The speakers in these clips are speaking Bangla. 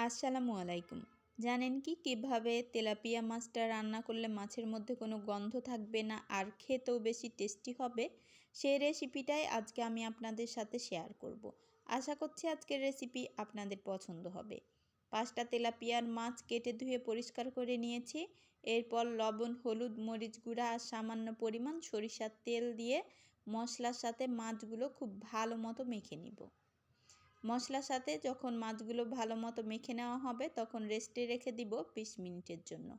আসসালামু আলাইকুম। জানেন কি কিভাবে তেলাপিয়া মাছটা রান্না করলে মাছের মধ্যে কোনো গন্ধ থাকবে না আর খেতেও বেশি টেস্টি হবে? সেই রেসিপিটাই আজকে আমি আপনাদের সাথে শেয়ার করব। আশা করছি আজকের রেসিপি আপনাদের পছন্দ হবে। 5টা তেলাপিয়ার মাছ কেটে ধুয়ে পরিষ্কার করে নিয়েছি। এরপর লবণ, হলুদ, মরিচ গুঁড়া আর সামান্য পরিমাণ সরিষার তেল দিয়ে মশলার সাথে মাছগুলো খুব ভালো মতো মেখে নিব। মশলার সাথে যখন মাছগুলো ভালো মতো মেখে নেওয়া হবে তখন রেস্টে রেখে দিব 20 মিনিটের জন্য।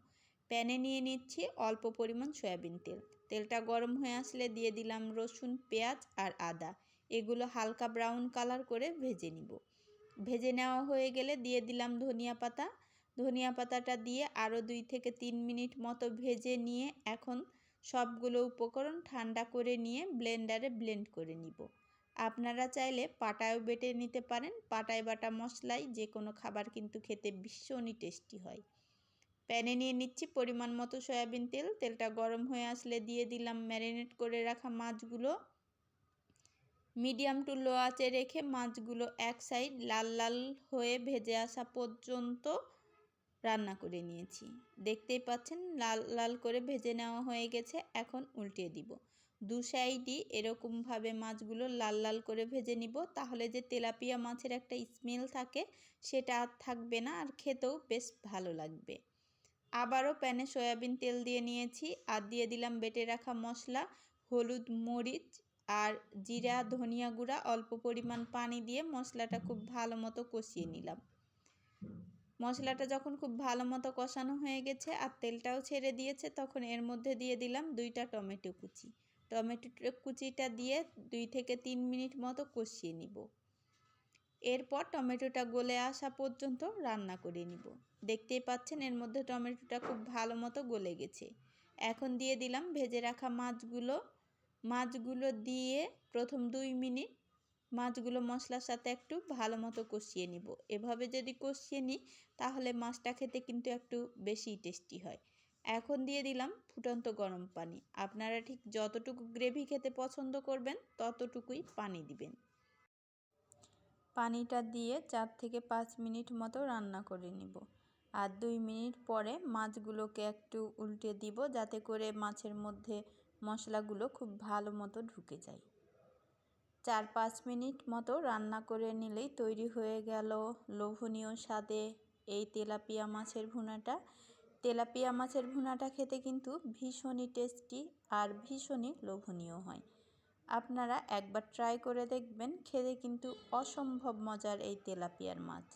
প্যানে নিয়ে নিচ্ছি অল্প পরিমাণ সয়াবিন তেল। তেলটা গরম হয়ে আসলে দিয়ে দিলাম রসুন, পেঁয়াজ আর আদা। এগুলো হালকা ব্রাউন কালার করে ভেজে নিব। ভেজে নেওয়া হয়ে গেলে দিয়ে দিলাম ধনিয়া পাতা। ধনিয়া পাতাটা দিয়ে আরও 2 থেকে 3 মিনিট মতো ভেজে নিয়ে এখন সবগুলো উপকরণ ঠান্ডা করে নিয়ে ব্লেন্ডারে ব্লেন্ড করে নিব। আপনারা চাইলে পাটায়ও বেটে নিতে পারেন। পাটায় বাটা মশলায় যে কোনো খাবার কিন্তু খেতে ভীষণই টেস্টি হয়। প্যানে নিয়ে নিচ্ছি পরিমাণ মতো সয়াবিন তেল। তেলটা গরম হয়ে আসলে দিয়ে দিলাম ম্যারিনেট করে রাখা মাছগুলো। মিডিয়াম টু লো আঁচে রেখে মাছগুলো এক সাইড লাল লাল হয়ে ভেজে আসা পর্যন্ত রান্না করে নিয়েছি। দেখতেই পাচ্ছেন লাল লাল করে ভেজে নেওয়া হয়ে গেছে। এখন উল্টিয়ে দিব। 2 সাইডই এরকমভাবে মাছগুলো লাল লাল করে ভেজে নিব, তাহলে যে তেলাপিয়া মাছের একটা স্মেল থাকে সেটা আর থাকবে না আর খেতেও বেশ ভালো লাগবে। আবারও প্যানে সয়াবিন তেল দিয়ে নিয়েছি আর দিয়ে দিলাম বেটে রাখা মশলা, হলুদ, মরিচ আর জিরা, ধনিয়া গুঁড়া, অল্প পরিমাণ পানি দিয়ে মশলাটা খুব ভালো মতো কষিয়ে নিলাম। মশলাটা যখন খুব ভালো মতো কষানো হয়ে গেছে আর তেলটাও ছেড়ে দিয়েছে তখন এর মধ্যে দিয়ে দিলাম 2টা টমেটো কুচি। টমেটো কুচিটা দিয়ে 2 থেকে 3 মিনিট মতো কষিয়ে নিব। এরপর টমেটোটা গলে আসা পর্যন্ত রান্না করে নিব। দেখতেই পাচ্ছেন এর মধ্যে টমেটোটা খুব ভালো মতো গলে গেছে। এখন দিয়ে দিলাম ভেজে রাখা মাছগুলো দিয়ে প্রথম 2 মিনিট মাছগুলো মশলার সাথে একটু ভালো মতো কষিয়ে নিব। এভাবে যদি কষিয়ে নিই তাহলে মাছটা খেতে কিন্তু একটু বেশি টেস্টি হয়। এখন দিয়ে দিলাম ফুটন্ত গরম পানি। আপনারা ঠিক যতটুকু গ্রেভি খেতে পছন্দ করবেন ততটুকুই পানি দিবেন। পানিটা দিয়ে 4 থেকে 5 মিনিট মতো রান্না করে নিব। আর 2 মিনিট পরে মাছগুলোকে একটু উল্টে দিব যাতে করে মাছের মধ্যে মশলাগুলো খুব ভালো মতো ঢুকে যায়। 4-5 মিনিট মতো রান্না করে নিলেই তৈরি হয়ে গেল লোভনীয় স্বাদে এই তেলাপিয়া মাছের ভুনাটা। তেলাপিয়া মাছের ভুনাটা খেতে কিন্তু ভীষণই টেস্টি আর ভীষণই লোভনীয় হয়। আপনারা একবার ট্রাই করে দেখবেন, খেতে কিন্তু অসম্ভব মজার এই তেলাপিয়ার মাছ।